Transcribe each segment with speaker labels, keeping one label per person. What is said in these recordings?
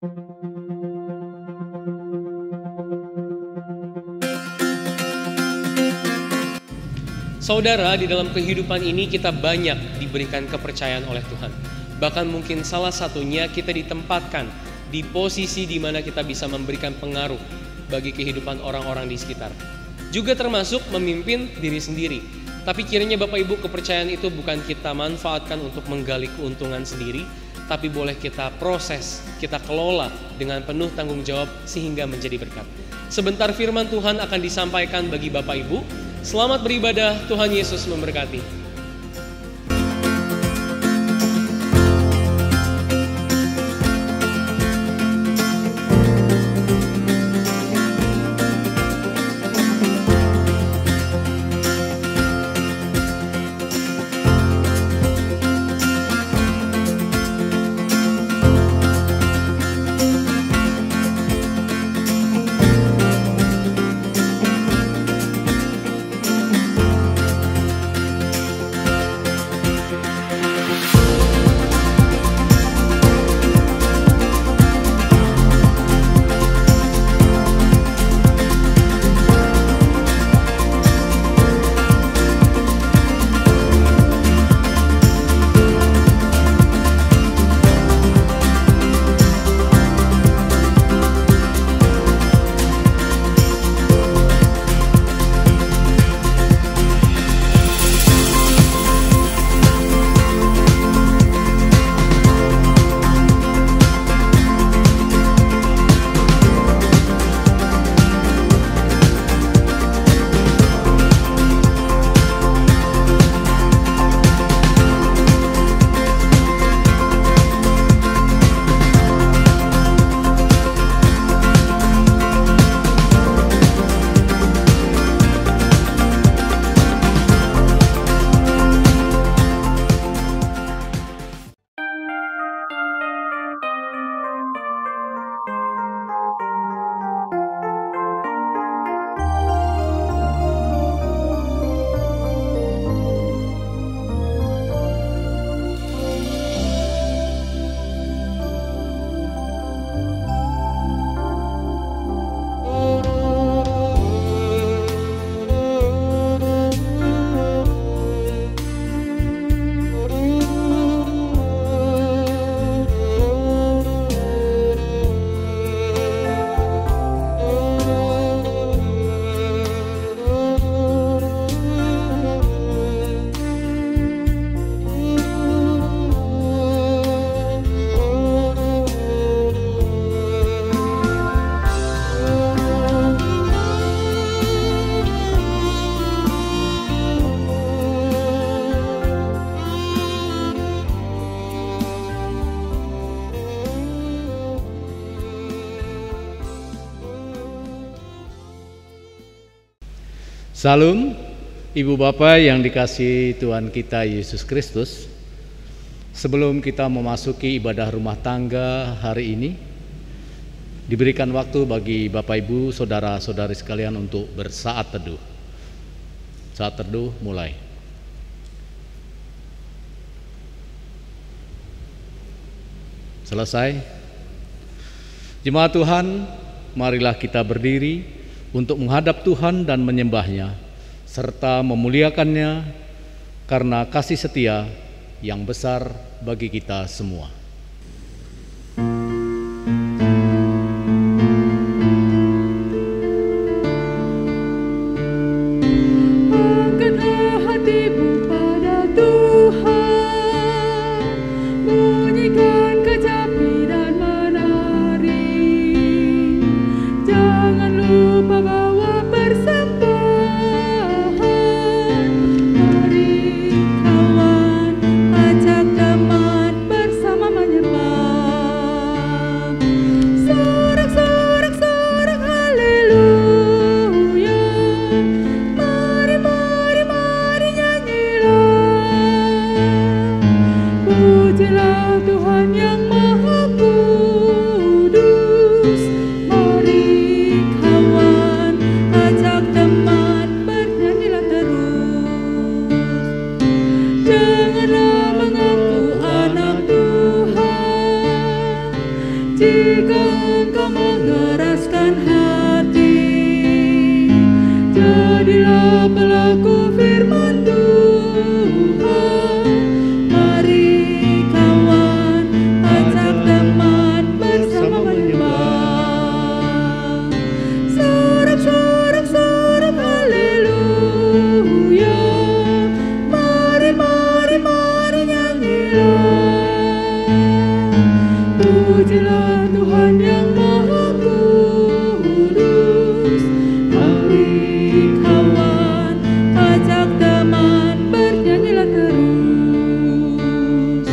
Speaker 1: Saudara, di dalam kehidupan ini kita banyak diberikan kepercayaan oleh Tuhan. Bahkan mungkin salah satunya kita ditempatkan di posisi di mana kita bisa memberikan pengaruh bagi kehidupan orang-orang di sekitar. Juga termasuk memimpin diri sendiri. Tapi kiranya Bapak Ibu, kepercayaan itu bukan kita manfaatkan untuk menggali keuntungan sendiri, tapi boleh kita proses, kita kelola dengan penuh tanggung jawab sehingga menjadi berkat. Sebentar firman Tuhan akan disampaikan bagi Bapak Ibu. Selamat beribadah, Tuhan Yesus memberkati.
Speaker 2: Salam, Ibu Bapak yang dikasihi Tuhan kita Yesus Kristus. Sebelum kita memasuki ibadah rumah tangga hari ini, diberikan waktu bagi Bapak Ibu, Saudara-saudari sekalian untuk bersaat teduh. Saat teduh mulai. Selesai. Jemaat Tuhan, marilah kita berdiri untuk menghadap Tuhan dan menyembahnya, serta memuliakannya karena kasih setia yang besar bagi kita semua.
Speaker 3: Ajak teman bersama Engkau mengeraskan hati, jadilah pelaku firman Tuhan. Mari kawan, ajak teman bersama menyembah. Sorak-sorak haleluya. Mari nyanyilah. Pujilah Tuhan yang Maha Kudus. Mari kawan, ajak teman bernyanyilah terus.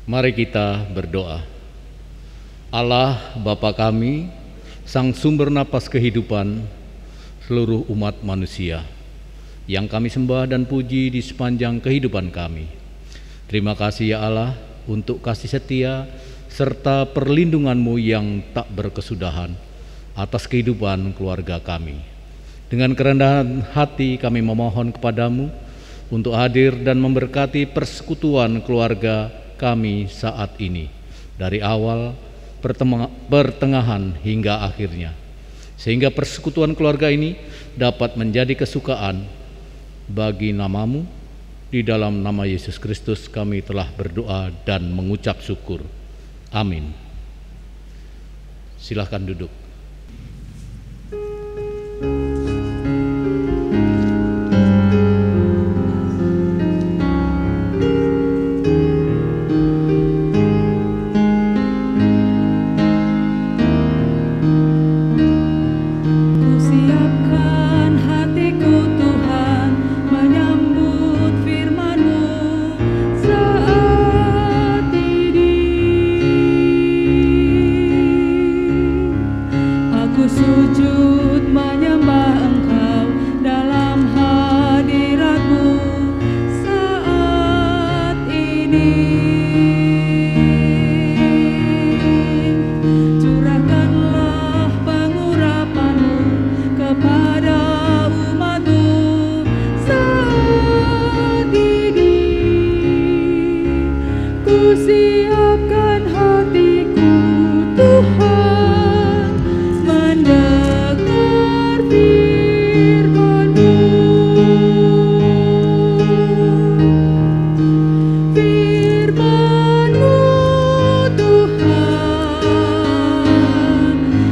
Speaker 2: Mari kita berdoa. Allah Bapa kami, Sang sumber napas kehidupan seluruh umat manusia, yang kami sembah dan puji di sepanjang kehidupan kami. Terima kasih ya Allah untuk kasih setia serta perlindungan-Mu yang tak berkesudahan atas kehidupan keluarga kami. Dengan kerendahan hati kami memohon kepadamu untuk hadir dan memberkati persekutuan keluarga kami saat ini, dari awal, pertengahan hingga akhirnya, sehingga persekutuan keluarga ini dapat menjadi kesukaan bagi nama-Mu. Di dalam nama Yesus Kristus kami telah berdoa dan mengucap syukur. Amin. Silahkan duduk.
Speaker 3: Siapkan hatiku Tuhan menyambut firman-Mu saat ini. Aku sujud menyembah Engkau dalam hadirat-Mu saat ini. Curahkanlah pengurapan-Mu kepada umat-Mu saat ini. Ku siapkan hatiku Tuhan mendengar firman-Mu. Firman-Mu Tuhan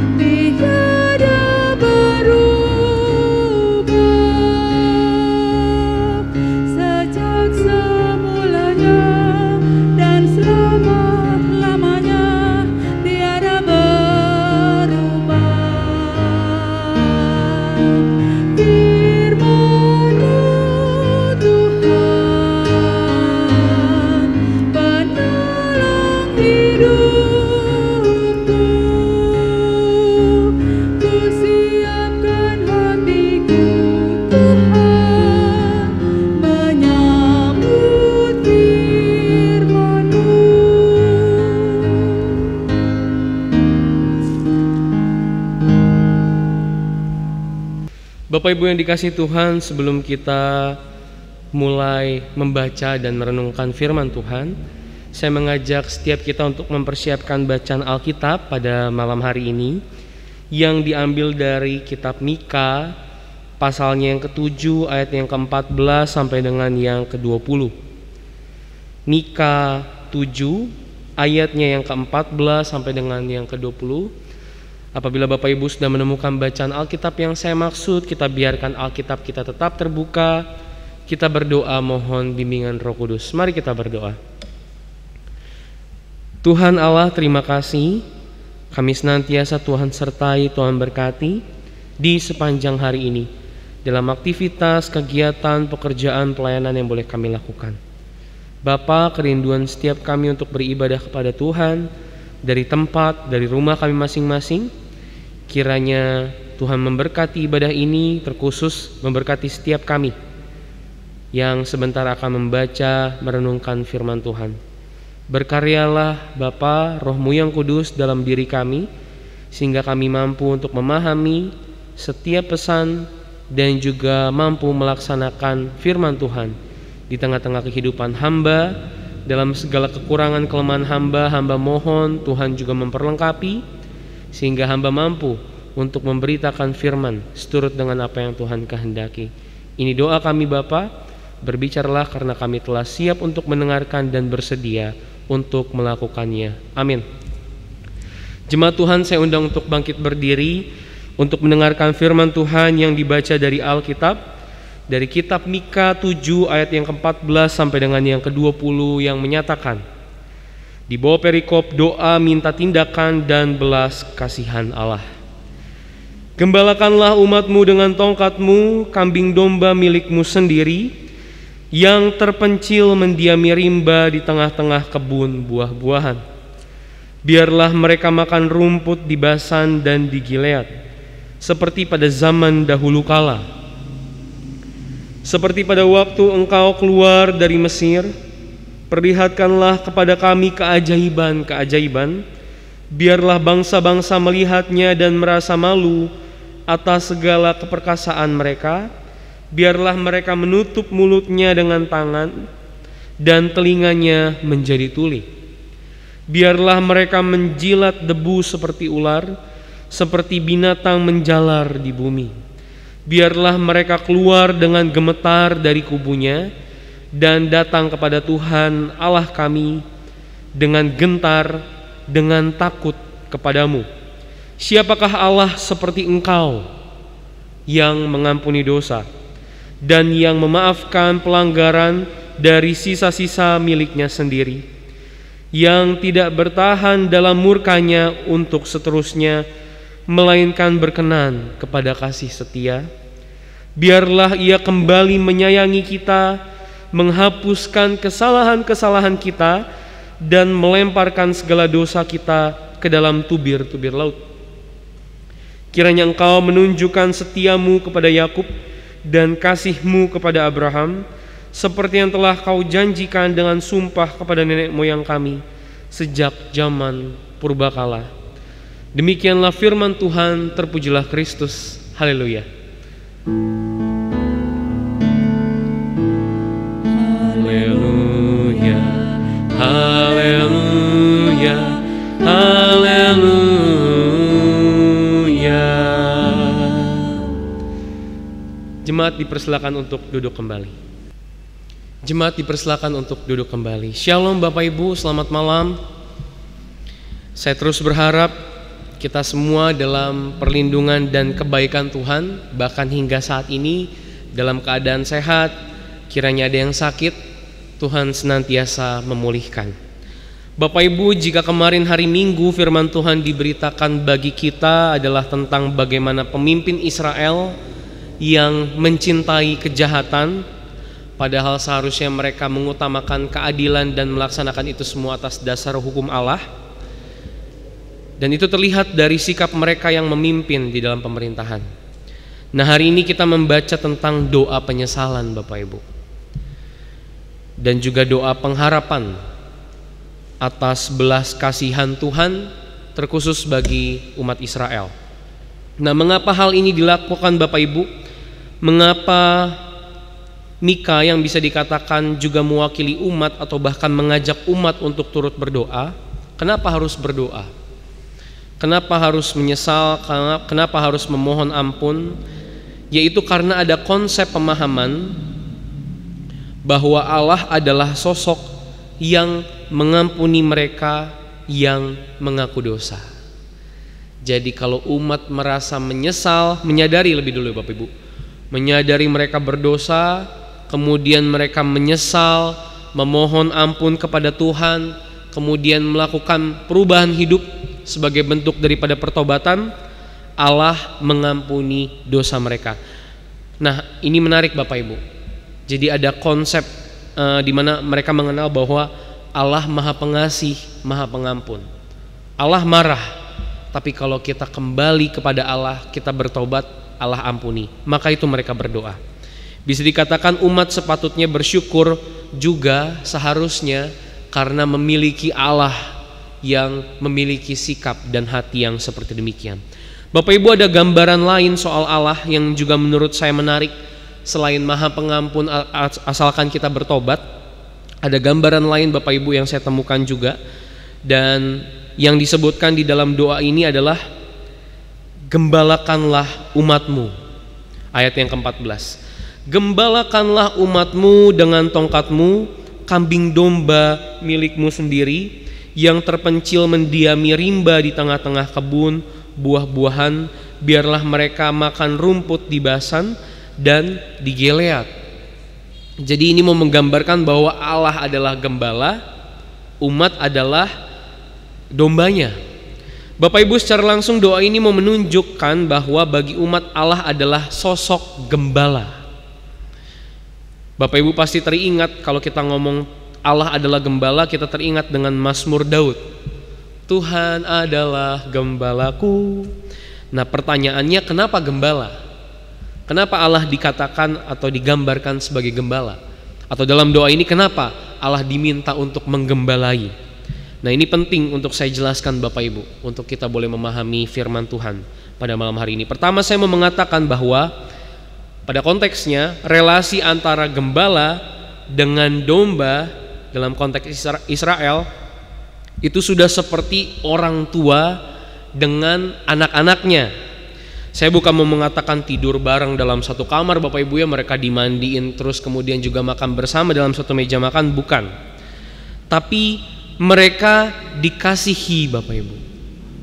Speaker 3: tiada berubah, sejak semulanya dan selama-lamanya tiada berubah. Firman-Mu Tuhan penolong hidupku. Ku siapkan hatiku Tuhan menyambut firman-Mu.
Speaker 1: Bapak Ibu yang dikasihi Tuhan, sebelum kita mulai membaca dan merenungkan firman Tuhan, saya mengajak setiap kita untuk mempersiapkan bacaan Alkitab pada malam hari ini, yang diambil dari kitab Mika, pasalnya yang ke-7 ayat yang ke-14 sampai dengan yang ke-20. Mika 7 ayatnya yang ke-14 sampai dengan yang ke-20. Apabila Bapak Ibu sudah menemukan bacaan Alkitab yang saya maksud, kita biarkan Alkitab kita tetap terbuka. Kita berdoa mohon bimbingan Roh Kudus. Mari kita berdoa. Tuhan Allah, terima kasih. Kami senantiasa Tuhan sertai, Tuhan berkati di sepanjang hari ini, dalam aktivitas, kegiatan, pekerjaan, pelayanan yang boleh kami lakukan. Bapa, kerinduan setiap kami untuk beribadah kepada Tuhan dari tempat, dari rumah kami masing-masing. Kiranya Tuhan memberkati ibadah ini, terkhusus memberkati setiap kami yang sebentar akan membaca, merenungkan firman Tuhan. Berkaryalah Bapa, Roh-Mu yang kudus dalam diri kami, sehingga kami mampu untuk memahami setiap pesan dan juga mampu melaksanakan firman Tuhan di tengah-tengah kehidupan hamba Dalam segala kekurangan kelemahan hamba mohon Tuhan juga memperlengkapi, sehingga hamba mampu untuk memberitakan firman seturut dengan apa yang Tuhan kehendaki. Ini doa kami Bapa, berbicaralah karena kami telah siap untuk mendengarkan dan bersedia untuk melakukannya. Amin. Jemaat Tuhan, saya undang untuk bangkit berdiri untuk mendengarkan firman Tuhan yang dibaca dari Alkitab, dari kitab Mika 7 ayat yang ke-14 sampai dengan yang ke-20 yang menyatakan, di bawah perikop doa minta tindakan dan belas kasihan Allah. Gembalakanlah umatmu dengan tongkatmu, kambing domba milikmu sendiri, yang terpencil mendiami rimba di tengah-tengah kebun buah-buahan. Biarlah mereka makan rumput di Basan dan di Gilead, seperti pada zaman dahulu kala. Seperti pada waktu engkau keluar dari Mesir, perlihatkanlah kepada kami keajaiban-keajaiban. Biarlah bangsa-bangsa melihatnya dan merasa malu atas segala keperkasaan mereka. Biarlah mereka menutup mulutnya dengan tangan dan telinganya menjadi tuli. Biarlah mereka menjilat debu seperti ular, seperti binatang menjalar di bumi. Biarlah mereka keluar dengan gemetar dari kubunya dan datang kepada Tuhan Allah kami dengan gentar, dengan takut kepadamu. Siapakah Allah seperti Engkau yang mengampuni dosa dan yang memaafkan pelanggaran dari sisa-sisa miliknya sendiri, yang tidak bertahan dalam murkanya untuk seterusnya, melainkan berkenan kepada kasih setia. Biarlah Ia kembali menyayangi kita, menghapuskan kesalahan-kesalahan kita, dan melemparkan segala dosa kita ke dalam tubir-tubir laut. Kiranya Engkau menunjukkan setiamu kepada Yakub dan kasih-Mu kepada Abraham, seperti yang telah Kau janjikan dengan sumpah kepada nenek moyang kami sejak zaman purbakala. Demikianlah firman Tuhan, terpujilah Kristus. Haleluya. Haleluya, haleluya, haleluya. Jemaat dipersilakan untuk duduk kembali. Jemaat dipersilakan untuk duduk kembali. Shalom Bapak Ibu, selamat malam. Saya terus berharap kita semua dalam perlindungan dan kebaikan Tuhan, bahkan hingga saat ini dalam keadaan sehat. Kiranya ada yang sakit, Tuhan senantiasa memulihkan. Bapak Ibu, jika kemarin hari Minggu firman Tuhan diberitakan bagi kita adalah tentang bagaimana pemimpin Israel yang mencintai kejahatan, padahal seharusnya mereka mengutamakan keadilan dan melaksanakan itu semua atas dasar hukum Allah. Dan itu terlihat dari sikap mereka yang memimpin di dalam pemerintahan. Nah, hari ini kita membaca tentang doa penyesalan Bapak Ibu, dan juga doa pengharapan atas belas kasihan Tuhan terkhusus bagi umat Israel. Nah, mengapa hal ini dilakukan Bapak Ibu? Mengapa Mika yang bisa dikatakan juga mewakili umat atau bahkan mengajak umat untuk turut berdoa? Kenapa harus berdoa? Kenapa harus menyesal? Kenapa harus memohon ampun? Yaitu karena ada konsep pemahaman bahwa Allah adalah sosok yang mengampuni mereka yang mengaku dosa. Jadi kalau umat merasa menyesal, menyadari lebih dulu Bapak Ibu, menyadari mereka berdosa, kemudian mereka menyesal, memohon ampun kepada Tuhan, kemudian melakukan perubahan hidup sebagai bentuk daripada pertobatan, Allah mengampuni dosa mereka. Nah, ini menarik Bapak Ibu. Jadi ada konsep di mana mereka mengenal bahwa Allah Maha Pengasih, Maha Pengampun. Allah marah, tapi kalau kita kembali kepada Allah, kita bertobat, Allah ampuni. Maka itu mereka berdoa. Bisa dikatakan umat sepatutnya bersyukur juga seharusnya karena memiliki Allah yang memiliki sikap dan hati yang seperti demikian. Bapak Ibu, ada gambaran lain soal Allah yang juga menurut saya menarik. Selain Maha Pengampun asalkan kita bertobat, Ada gambaran lain Bapak Ibu yang saya temukan juga, dan yang disebutkan di dalam doa ini adalah gembalakanlah umatmu. Ayat yang ke-14. Gembalakanlah umatmu dengan tongkatmu, kambing domba milikmu sendiri, yang terpencil mendiami rimba di tengah-tengah kebun buah-buahan, biarlah mereka makan rumput di Basan dan di Gilead. Jadi ini mau menggambarkan bahwa Allah adalah gembala, umat adalah dombanya. Bapak Ibu, secara langsung doa ini mau menunjukkan bahwa bagi umat Allah adalah sosok gembala. Bapak Ibu pasti teringat kalau kita ngomong Allah adalah gembala, kita teringat dengan Mazmur Daud. Tuhan adalah gembalaku. Nah, pertanyaannya, kenapa gembala? Kenapa Allah dikatakan atau digambarkan sebagai gembala? Atau dalam doa ini kenapa Allah diminta untuk menggembalai? Nah, ini penting untuk saya jelaskan Bapak Ibu, untuk kita boleh memahami firman Tuhan pada malam hari ini. Pertama, saya mau mengatakan bahwa pada konteksnya relasi antara gembala dengan domba dalam konteks Israel itu sudah seperti orang tua dengan anak-anaknya. Saya bukan mau mengatakan tidur bareng dalam satu kamar Bapak Ibu ya, mereka dimandiin terus kemudian juga makan bersama dalam satu meja makan, bukan. Tapi mereka dikasihi Bapak Ibu.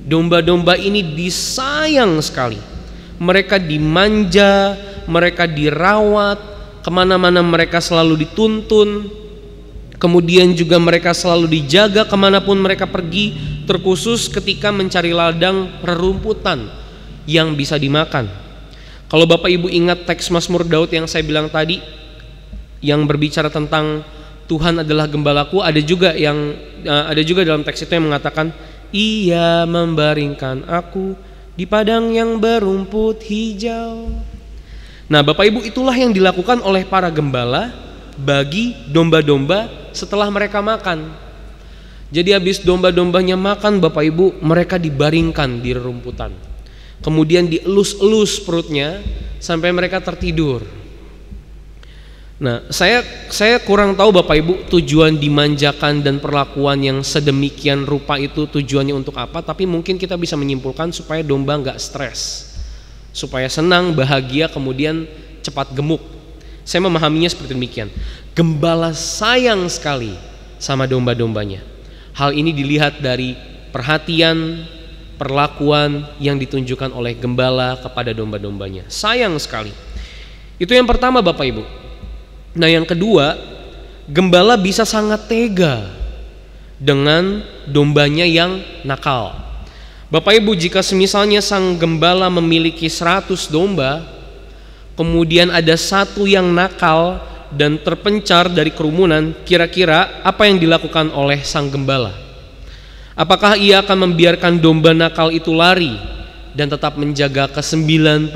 Speaker 1: Domba-domba ini disayang sekali. Mereka dimanja, mereka dirawat, kemana-mana mereka selalu dituntun. Kemudian juga mereka selalu dijaga kemanapun mereka pergi, terkhusus ketika mencari ladang rerumputan yang bisa dimakan. Kalau Bapak Ibu ingat teks Mazmur Daud yang saya bilang tadi, yang berbicara tentang Tuhan adalah gembalaku, ada juga dalam teks itu yang mengatakan, Ia membaringkan aku di padang yang berumput hijau. Nah, Bapak Ibu, itulah yang dilakukan oleh para gembala bagi domba-domba setelah mereka makan. Jadi habis domba-dombanya makan Bapak Ibu, mereka dibaringkan di rerumputan. Kemudian dielus-elus perutnya sampai mereka tertidur. Nah, saya kurang tahu Bapak Ibu tujuan dimanjakan dan perlakuan yang sedemikian rupa itu tujuannya untuk apa. Tapi mungkin kita bisa menyimpulkan supaya domba nggak stres, supaya senang, bahagia, kemudian cepat gemuk. Saya memahaminya seperti demikian. Gembala sayang sekali sama domba-dombanya. Hal ini dilihat dari perhatian, perlakuan yang ditunjukkan oleh gembala kepada domba-dombanya. Sayang sekali. Itu yang pertama Bapak Ibu. Nah, yang kedua, gembala bisa sangat tega dengan dombanya yang nakal. Bapak Ibu, jika semisalnya sang gembala memiliki 100 domba, kemudian ada satu yang nakal dan terpencar dari kerumunan, kira-kira apa yang dilakukan oleh sang gembala? Apakah ia akan membiarkan domba nakal itu lari dan tetap menjaga ke-99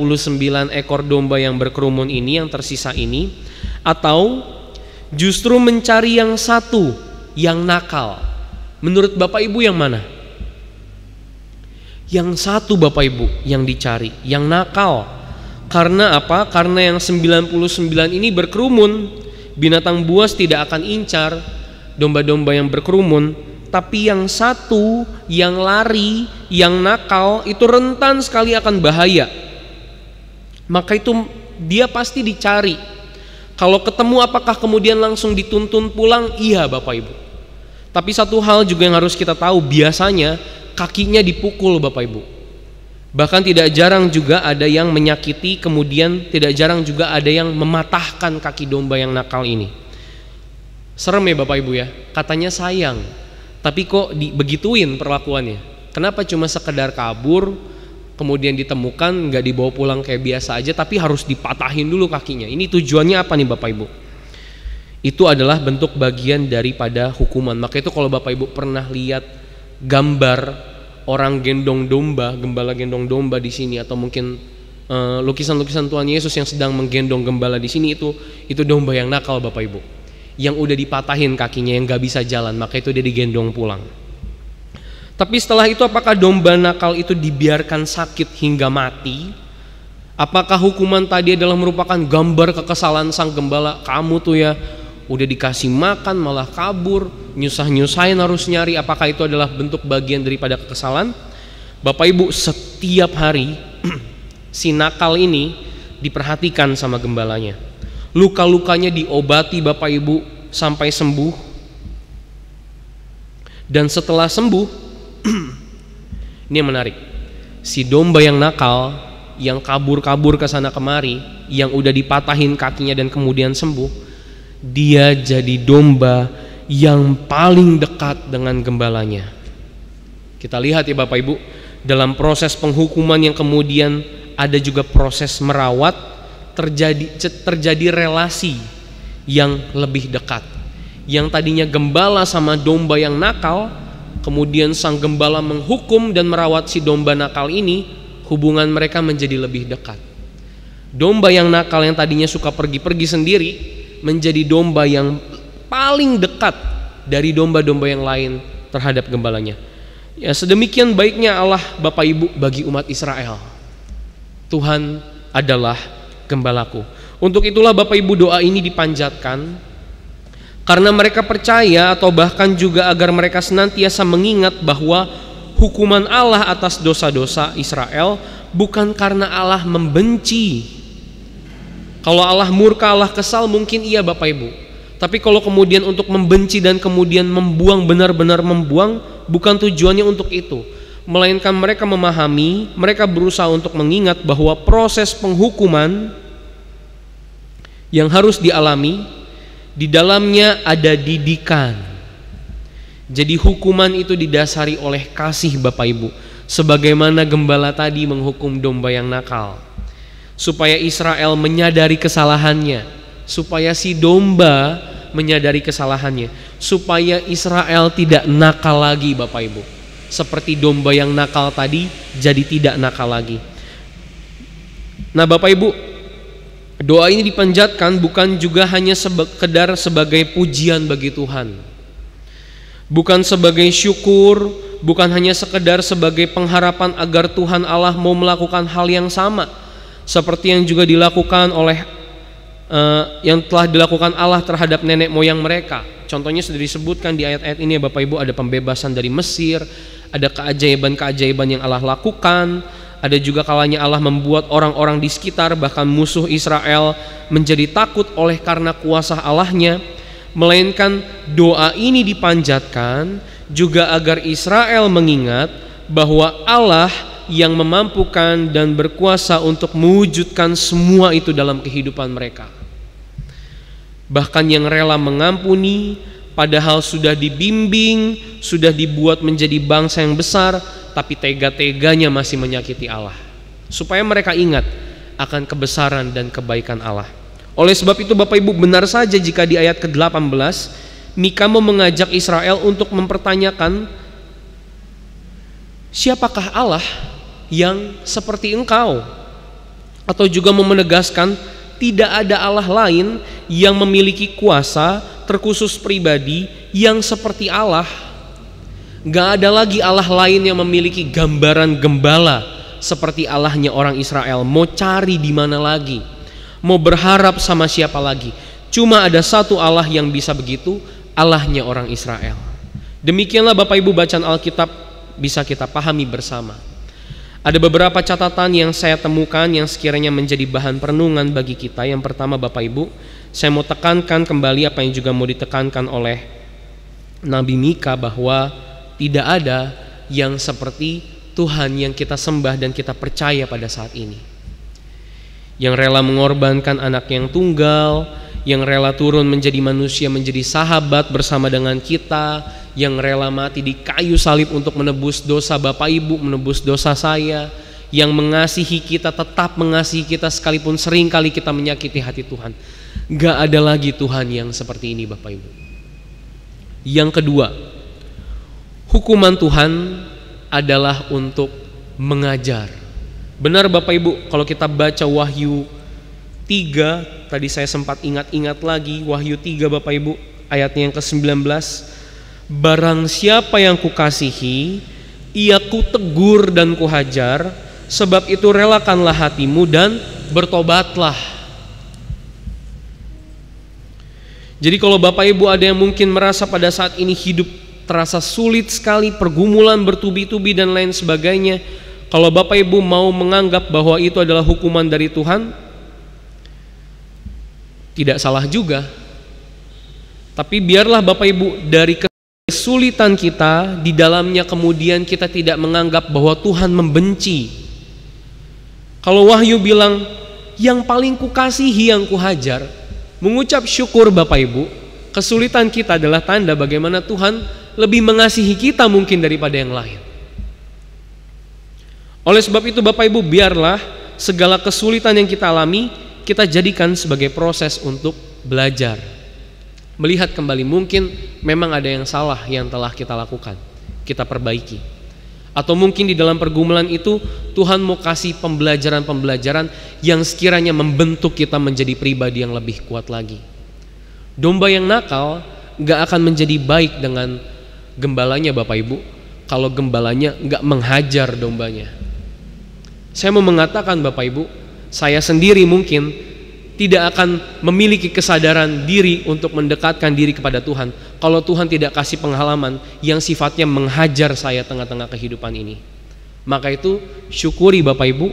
Speaker 1: ekor domba yang berkerumun ini, yang tersisa ini, atau justru mencari yang satu yang nakal? Menurut Bapak Ibu yang mana? Yang satu Bapak Ibu yang dicari, yang nakal. Karena apa? Karena yang 99 ini berkerumun. Binatang buas tidak akan incar domba-domba yang berkerumun. Tapi yang satu, yang lari, yang nakal, itu rentan sekali akan bahaya. Maka itu dia pasti dicari. Kalau ketemu apakah kemudian langsung dituntun pulang? Iya Bapak Ibu. Tapi satu hal juga yang harus kita tahu, biasanya kakinya dipukul Bapak Ibu. Bahkan tidak jarang juga ada yang menyakiti, kemudian tidak jarang juga ada yang mematahkan kaki domba yang nakal ini. Serem ya Bapak Ibu ya, katanya sayang, tapi kok begituin perlakuannya. Kenapa cuma sekedar kabur, kemudian ditemukan, nggak dibawa pulang kayak biasa aja, tapi harus dipatahin dulu kakinya. Ini tujuannya apa nih Bapak Ibu? Itu adalah bentuk bagian daripada hukuman. Maka itu kalau Bapak Ibu pernah lihat gambar orang gendong domba, gembala gendong domba di sini, atau mungkin lukisan-lukisan Tuhan Yesus yang sedang menggendong gembala di sini, itu domba yang nakal Bapak Ibu, yang udah dipatahin kakinya, yang nggak bisa jalan, maka itu dia digendong pulang. Tapi setelah itu apakah domba nakal itu dibiarkan sakit hingga mati? Apakah hukuman tadi adalah merupakan gambar kekesalan sang gembala? Kamu tuh ya Udah dikasih makan malah kabur, nyusah-nyusahin harus nyari. Apakah itu adalah bentuk bagian daripada kekesalan? Bapak Ibu, setiap hari si nakal ini diperhatikan sama gembalanya. Luka-lukanya diobati Bapak Ibu sampai sembuh. Dan setelah sembuh, ini yang menarik, si domba yang nakal, yang kabur-kabur ke sana kemari, yang udah dipatahin kakinya dan kemudian sembuh, dia jadi domba yang paling dekat dengan gembalanya. Kita lihat ya Bapak Ibu, dalam proses penghukuman yang kemudian ada juga proses merawat, terjadi relasi yang lebih dekat. Yang tadinya gembala sama domba yang nakal, kemudian sang gembala menghukum dan merawat si domba nakal ini, hubungan mereka menjadi lebih dekat. Domba yang nakal yang tadinya suka pergi-pergi sendiri menjadi domba yang paling dekat dari domba-domba yang lain terhadap gembalanya. Ya, sedemikian baiknya Allah Bapak Ibu bagi umat Israel. Tuhan adalah gembalaku. Untuk itulah Bapak Ibu doa ini dipanjatkan karena mereka percaya, atau bahkan juga agar mereka senantiasa mengingat bahwa hukuman Allah atas dosa-dosa Israel bukan karena Allah membenci. Kalau Allah murka, Allah kesal, mungkin iya Bapak Ibu. Tapi kalau kemudian untuk membenci dan kemudian membuang, benar-benar membuang, bukan tujuannya untuk itu. Melainkan mereka memahami, mereka berusaha untuk mengingat bahwa proses penghukuman yang harus dialami, di dalamnya ada didikan. Jadi hukuman itu didasari oleh kasih Bapak Ibu. Sebagaimana gembala tadi menghukum domba yang nakal, supaya Israel menyadari kesalahannya, supaya si domba menyadari kesalahannya, supaya Israel tidak nakal lagi Bapak Ibu. Seperti domba yang nakal tadi jadi tidak nakal lagi. Nah Bapak Ibu, doa ini dipanjatkan bukan juga hanya sekedar sebagai pujian bagi Tuhan, bukan sebagai syukur, bukan hanya sekedar sebagai pengharapan agar Tuhan Allah mau melakukan hal yang sama seperti yang juga dilakukan oleh yang telah dilakukan Allah terhadap nenek moyang mereka. Contohnya sudah disebutkan di ayat-ayat ini ya Bapak Ibu, ada pembebasan dari Mesir, ada keajaiban-keajaiban yang Allah lakukan, ada juga kalanya Allah membuat orang-orang di sekitar, bahkan musuh Israel, menjadi takut oleh karena kuasa Allahnya. Melainkan doa ini dipanjatkan juga agar Israel mengingat bahwa Allah yang memampukan dan berkuasa untuk mewujudkan semua itu dalam kehidupan mereka. Bahkan yang rela mengampuni, padahal sudah dibimbing, sudah dibuat menjadi bangsa yang besar, tapi tega-teganya masih menyakiti Allah. Supaya mereka ingat akan kebesaran dan kebaikan Allah. Oleh sebab itu Bapak Ibu, benar saja jika di ayat ke-18 Mika mau mengajak Israel untuk mempertanyakan, siapakah Allah yang seperti engkau? Atau juga mau menegaskan tidak ada Allah lain yang memiliki kuasa terkhusus pribadi yang seperti Allah. Gak ada lagi Allah lain yang memiliki gambaran gembala seperti Allahnya orang Israel. Mau cari di mana lagi? Mau berharap sama siapa lagi? Cuma ada satu Allah yang bisa begitu, Allahnya orang Israel. Demikianlah Bapak Ibu bacaan Alkitab bisa kita pahami bersama. Ada beberapa catatan yang saya temukan yang sekiranya menjadi bahan perenungan bagi kita. Yang pertama Bapak Ibu, saya mau tekankan kembali apa yang juga mau ditekankan oleh Nabi Mika, bahwa tidak ada yang seperti Tuhan yang kita sembah dan kita percaya pada saat ini, yang rela mengorbankan anak yang tunggal, yang rela turun menjadi manusia, menjadi sahabat bersama dengan kita, yang rela mati di kayu salib untuk menebus dosa Bapak Ibu, menebus dosa saya, yang mengasihi kita, tetap mengasihi kita sekalipun seringkali kita menyakiti hati Tuhan. Gak ada lagi Tuhan yang seperti ini Bapak Ibu. Yang kedua, hukuman Tuhan adalah untuk mengajar. Benar Bapak Ibu, kalau kita baca Wahyu 3, tadi saya sempat ingat-ingat lagi Wahyu 3 Bapak Ibu, ayatnya yang ke-19. Barang siapa yang kukasihi, ia kutegur dan kuhajar, sebab itu relakanlah hatimu dan bertobatlah. Jadi kalau Bapak Ibu ada yang mungkin merasa pada saat ini hidup terasa sulit sekali, pergumulan bertubi-tubi dan lain sebagainya, kalau Bapak Ibu mau menganggap bahwa itu adalah hukuman dari Tuhan, tidak salah juga. Tapi biarlah Bapak Ibu dari kesulitan kita, di dalamnya kemudian kita tidak menganggap bahwa Tuhan membenci. Kalau Wahyu bilang, yang paling kukasihi yang kuhajar, mengucap syukur Bapak Ibu, kesulitan kita adalah tanda bagaimana Tuhan lebih mengasihi kita mungkin daripada yang lain. Oleh sebab itu Bapak Ibu, biarlah segala kesulitan yang kita alami, kita jadikan sebagai proses untuk belajar. Melihat kembali, mungkin memang ada yang salah yang telah kita lakukan, kita perbaiki. Atau mungkin di dalam pergumulan itu Tuhan mau kasih pembelajaran-pembelajaran yang sekiranya membentuk kita menjadi pribadi yang lebih kuat lagi. Domba yang nakal gak akan menjadi baik dengan gembalanya Bapak Ibu, kalau gembalanya gak menghajar dombanya. Saya mau mengatakan Bapak Ibu, saya sendiri mungkin tidak akan memiliki kesadaran diri untuk mendekatkan diri kepada Tuhan kalau Tuhan tidak kasih pengalaman yang sifatnya menghajar saya tengah-tengah kehidupan ini. Maka itu syukuri Bapak Ibu,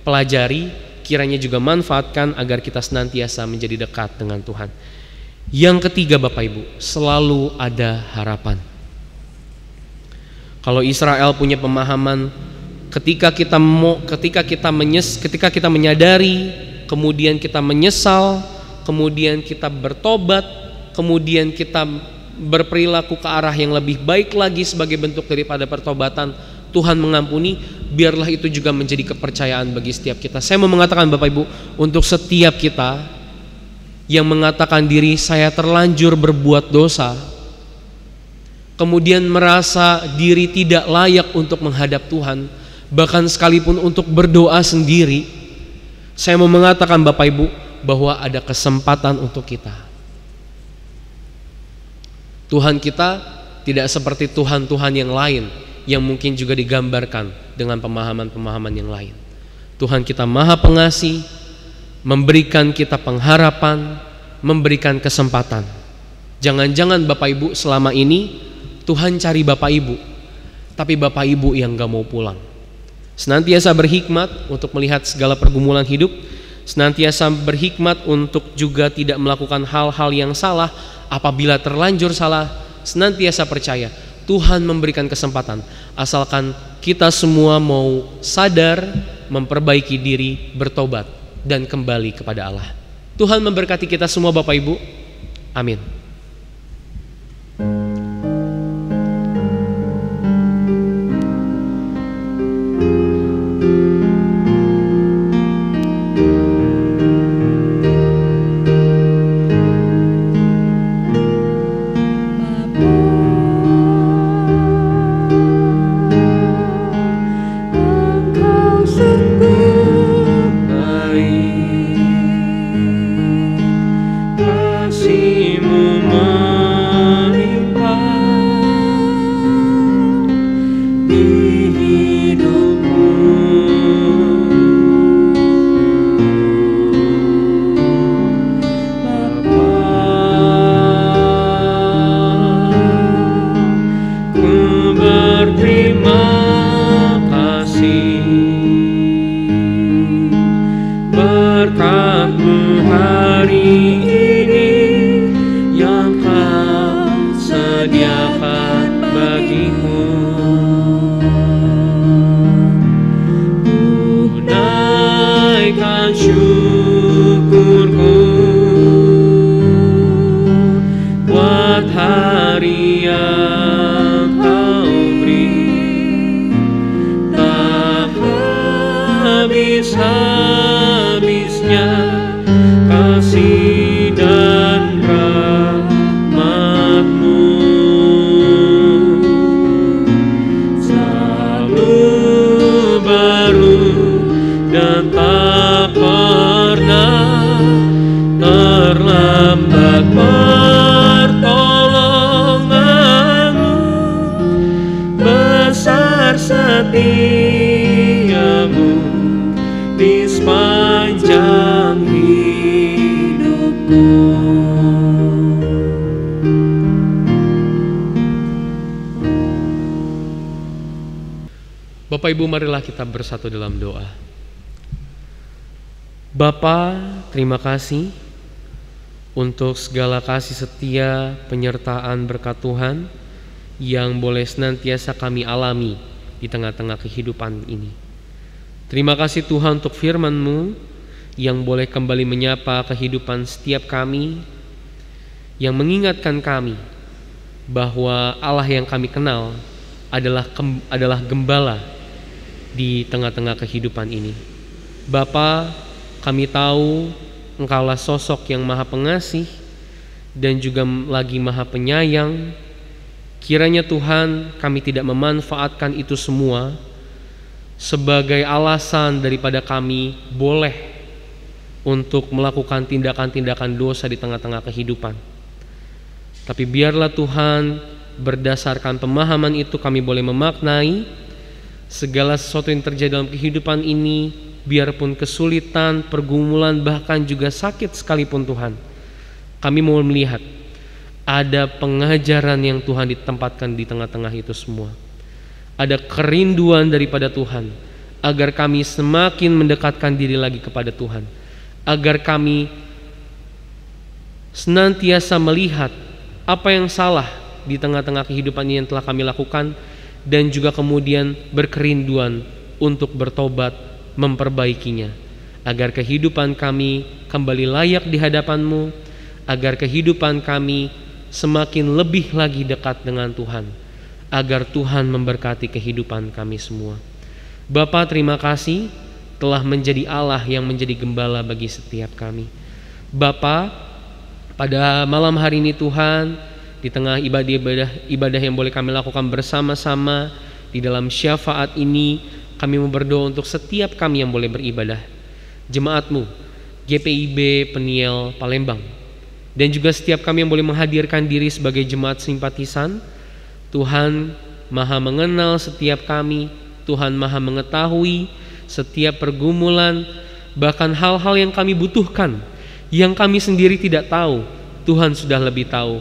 Speaker 1: pelajari, kiranya juga manfaatkan agar kita senantiasa menjadi dekat dengan Tuhan. Yang ketiga Bapak Ibu, selalu ada harapan. Kalau Israel punya pemahaman, ketika kita menyadari, kemudian kita menyesal, kemudian kita bertobat, kemudian kita berperilaku ke arah yang lebih baik lagi sebagai bentuk daripada pertobatan, Tuhan mengampuni, biarlah itu juga menjadi kepercayaan bagi setiap kita. Saya mau mengatakan Bapak Ibu, untuk setiap kita yang mengatakan diri saya terlanjur berbuat dosa, kemudian merasa diri tidak layak untuk menghadap Tuhan, bahkan sekalipun untuk berdoa sendiri, saya mau mengatakan Bapak Ibu bahwa ada kesempatan untuk kita. Tuhan kita tidak seperti Tuhan-Tuhan yang lain yang mungkin juga digambarkan dengan pemahaman-pemahaman yang lain. Tuhan kita Maha Pengasih, memberikan kita pengharapan, memberikan kesempatan. Jangan-jangan Bapak Ibu selama ini Tuhan cari Bapak Ibu, tapi Bapak Ibu yang gak mau pulang. Senantiasa berhikmat untuk melihat segala pergumulan hidup, senantiasa berhikmat untuk juga tidak melakukan hal-hal yang salah. Apabila terlanjur salah, senantiasa percaya Tuhan memberikan kesempatan, asalkan kita semua mau sadar, memperbaiki diri, bertobat, dan kembali kepada Allah. Tuhan memberkati kita semua Bapak Ibu. Amin.
Speaker 3: Sepanjang hidupku.
Speaker 1: Bapak Ibu, marilah kita bersatu dalam doa. Bapa, terima kasih untuk segala kasih setia, penyertaan berkat Tuhan yang boleh senantiasa kami alami di tengah-tengah kehidupan ini. Terima kasih Tuhan untuk firman-Mu yang boleh kembali menyapa kehidupan setiap kami, yang mengingatkan kami bahwa Allah yang kami kenal adalah gembala di tengah-tengah kehidupan ini. Bapa, kami tahu Engkaulah sosok yang maha pengasih dan juga lagi maha penyayang. Kiranya Tuhan, kami tidak memanfaatkan itu semua sebagai alasan daripada kami boleh untuk melakukan tindakan-tindakan dosa di tengah-tengah kehidupan. Tapi biarlah Tuhan, berdasarkan pemahaman itu kami boleh memaknai segala sesuatu yang terjadi dalam kehidupan ini, biarpun kesulitan, pergumulan, bahkan juga sakit sekalipun Tuhan, kami mau melihat ada pengajaran yang Tuhan ditempatkan di tengah-tengah itu semua. Ada kerinduan daripada Tuhan agar kami semakin mendekatkan diri lagi kepada Tuhan, agar kami senantiasa melihat apa yang salah di tengah-tengah kehidupan ini yang telah kami lakukan, dan juga kemudian berkerinduan untuk bertobat, memperbaikinya, agar kehidupan kami kembali layak di hadapan-Mu, agar kehidupan kami semakin lebih lagi dekat dengan Tuhan, agar Tuhan memberkati kehidupan kami semua. Bapa, terima kasih telah menjadi Allah yang menjadi gembala bagi setiap kami. Bapa, pada malam hari ini Tuhan, di tengah ibadah yang boleh kami lakukan bersama-sama di dalam syafaat ini, kami mau berdoa untuk setiap kami yang boleh beribadah, jemaat-Mu GPIB Peniel Palembang, dan juga setiap kami yang boleh menghadirkan diri sebagai jemaat simpatisan. Tuhan maha mengenal setiap kami, Tuhan maha mengetahui setiap pergumulan, bahkan hal-hal yang kami butuhkan, yang kami sendiri tidak tahu, Tuhan sudah lebih tahu.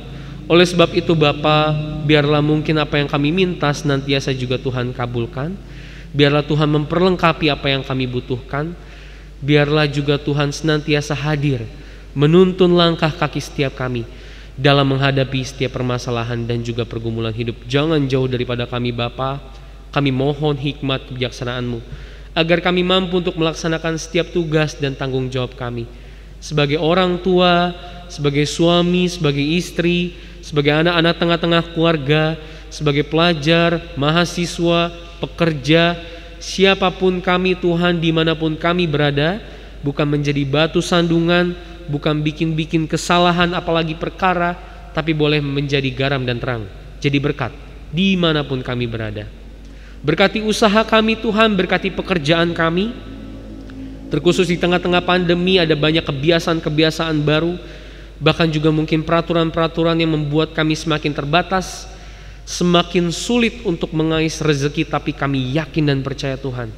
Speaker 1: Oleh sebab itu Bapa, biarlah mungkin apa yang kami minta senantiasa juga Tuhan kabulkan. Biarlah Tuhan memperlengkapi apa yang kami butuhkan. Biarlah juga Tuhan senantiasa hadir, menuntun langkah kaki setiap kami dalam menghadapi setiap permasalahan dan juga pergumulan hidup. Jangan jauh daripada kami Bapa. Kami mohon hikmat kebijaksanaan-Mu agar kami mampu untuk melaksanakan setiap tugas dan tanggung jawab kami sebagai orang tua, sebagai suami, sebagai istri, sebagai anak-anak tengah-tengah keluarga, sebagai pelajar, mahasiswa, pekerja, siapapun kami Tuhan, dimanapun kami berada, bukan menjadi batu sandungan, bukan bikin-bikin kesalahan apalagi perkara, tapi boleh menjadi garam dan terang, jadi berkat dimanapun kami berada. Berkati usaha kami Tuhan, berkati pekerjaan kami, terkhusus di tengah-tengah pandemi ada banyak kebiasaan-kebiasaan baru, bahkan juga mungkin peraturan-peraturan yang membuat kami semakin terbatas, semakin sulit untuk mengais rezeki. Tapi kami yakin dan percaya Tuhan,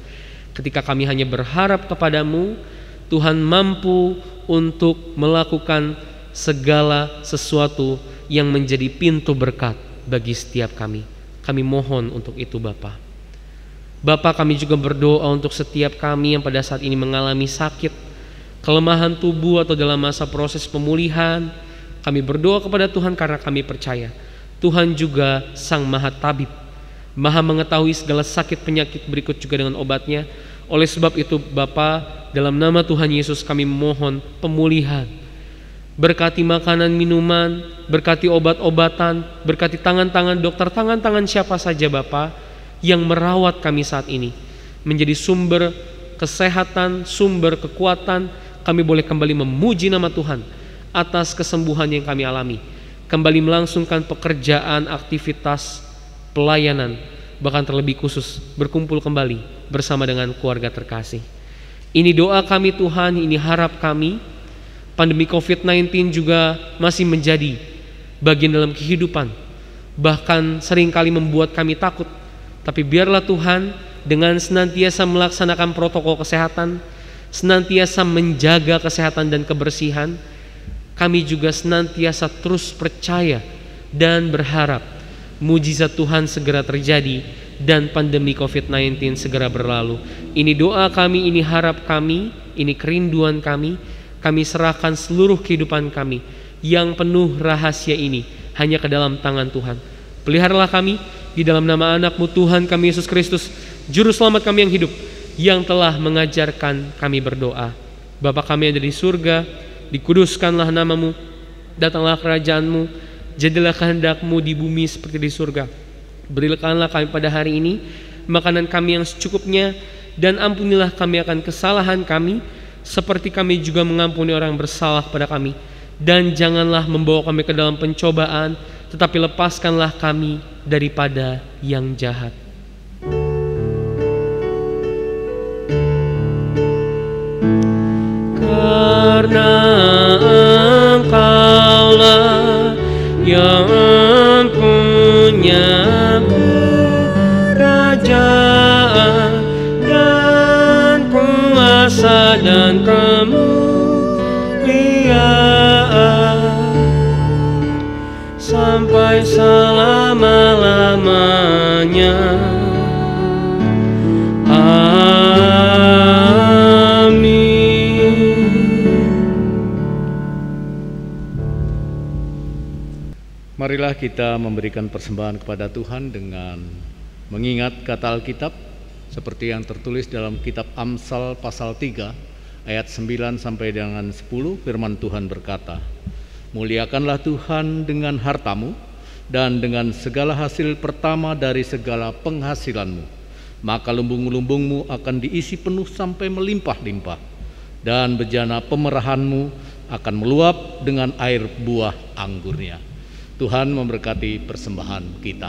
Speaker 1: ketika kami hanya berharap kepadamu, Tuhan mampu untuk melakukan segala sesuatu yang menjadi pintu berkat bagi setiap kami. Kami mohon untuk itu Bapa. Bapa, kami juga berdoa untuk setiap kami yang pada saat ini mengalami sakit, kelemahan tubuh atau dalam masa proses pemulihan. Kami berdoa kepada Tuhan karena kami percaya Tuhan juga Sang Maha Tabib, Maha mengetahui segala sakit penyakit berikut juga dengan obatnya. Oleh sebab itu Bapa, dalam nama Tuhan Yesus kami mohon pemulihan. Berkati makanan minuman, berkati obat-obatan, berkati tangan-tangan dokter, tangan-tangan siapa saja Bapa yang merawat kami saat ini, menjadi sumber kesehatan, sumber kekuatan. Kami boleh kembali memuji nama Tuhan atas kesembuhan yang kami alami, kembali melangsungkan pekerjaan, aktivitas, pelayanan, bahkan terlebih khusus berkumpul kembali bersama dengan keluarga terkasih. Ini doa kami Tuhan, ini harap kami. Pandemi COVID-19 juga masih menjadi bagian dalam kehidupan, bahkan seringkali membuat kami takut. Tapi biarlah Tuhan, dengan senantiasa melaksanakan protokol kesehatan, senantiasa menjaga kesehatan dan kebersihan, kami juga senantiasa terus percaya dan berharap mujizat Tuhan segera terjadi dan pandemi COVID-19 segera berlalu. Ini doa kami, ini harap kami, ini kerinduan kami. Kami serahkan seluruh kehidupan kami yang penuh rahasia ini hanya ke dalam tangan Tuhan. Peliharalah kami di dalam nama anak-Mu Tuhan kami Yesus Kristus, Juru Selamat kami yang hidup, yang telah mengajarkan kami berdoa. Bapa kami yang ada di surga, dikuduskanlah nama-Mu, datanglah kerajaan-Mu, jadilah kehendak-Mu di bumi seperti di surga. Berikanlah kami pada hari ini makanan kami yang secukupnya, dan ampunilah kami akan kesalahan kami, seperti kami juga mengampuni orang yang bersalah pada kami. Dan janganlah membawa kami ke dalam pencobaan, tetapi lepaskanlah kami daripada yang jahat. Karena Engkaulah yang punya kerajaan dan kuasa dan kemuliaan sampai selama-lamanya.
Speaker 2: Marilah kita memberikan persembahan kepada Tuhan dengan mengingat kata Alkitab seperti yang tertulis dalam kitab Amsal pasal 3 ayat 9 sampai dengan 10. Firman Tuhan berkata, "Muliakanlah Tuhan dengan hartamu dan dengan segala hasil pertama dari segala penghasilanmu, maka lumbung-lumbungmu akan diisi penuh sampai melimpah-limpah, dan bejana pemerahanmu akan meluap dengan air buah anggurnya." Tuhan memberkati persembahan kita.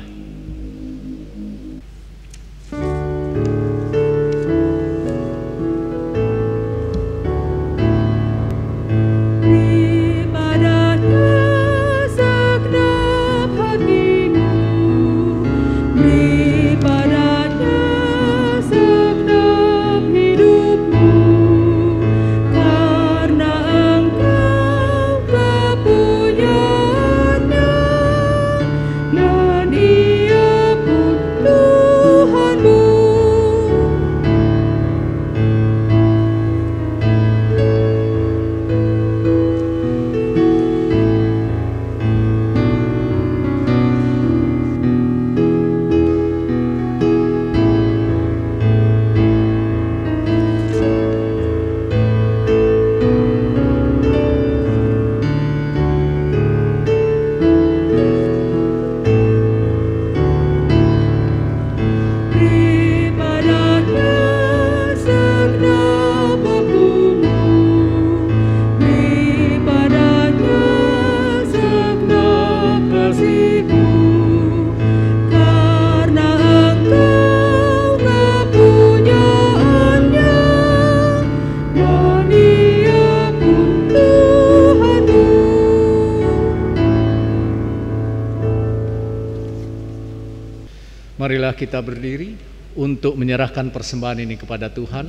Speaker 2: Marilah kita berdiri untuk menyerahkan persembahan ini kepada Tuhan.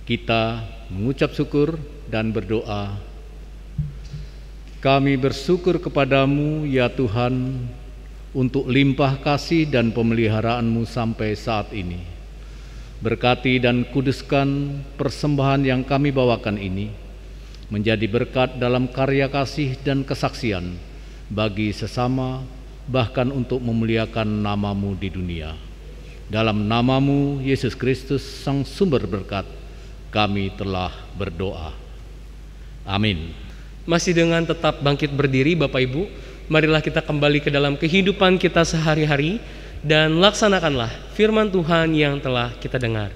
Speaker 2: Kita mengucap syukur dan berdoa. Kami bersyukur kepadamu ya Tuhan untuk limpah kasih dan pemeliharaanmu sampai saat ini. Berkati dan kuduskan persembahan yang kami bawakan ini menjadi berkat dalam karya kasih dan kesaksian bagi sesama, bahkan untuk memuliakan namamu di dunia. Dalam namamu Yesus Kristus Sang Sumber Berkat, kami telah berdoa. Amin.
Speaker 1: Masih dengan tetap bangkit berdiri Bapak Ibu, marilah kita kembali ke dalam kehidupan kita sehari-hari dan laksanakanlah firman Tuhan yang telah kita dengar.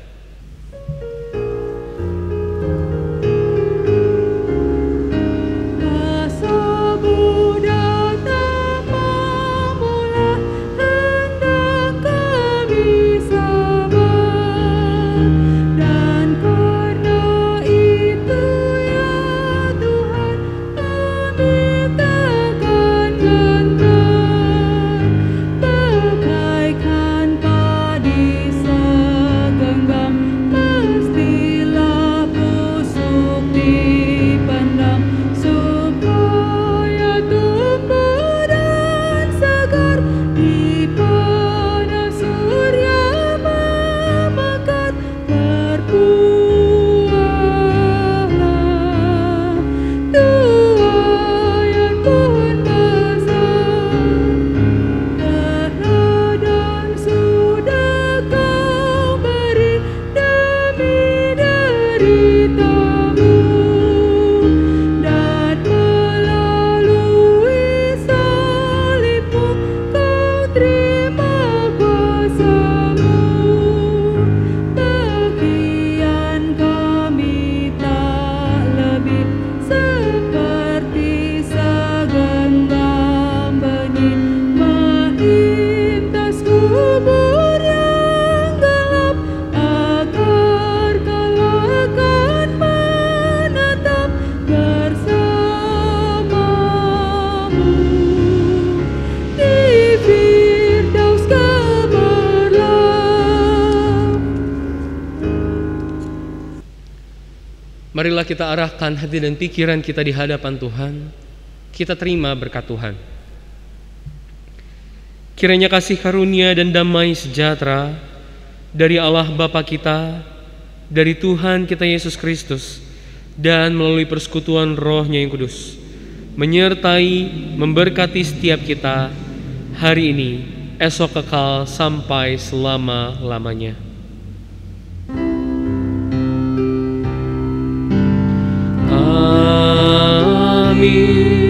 Speaker 3: Genggam
Speaker 1: Marilah kita arahkan hati dan pikiran kita di hadapan Tuhan. Kita terima berkat Tuhan. Kiranya kasih karunia dan damai sejahtera dari Allah Bapa kita, dari Tuhan kita Yesus Kristus, dan melalui persekutuan Roh-Nya yang kudus, menyertai, memberkati setiap kita hari ini, esok kekal sampai selama-lamanya. Amin.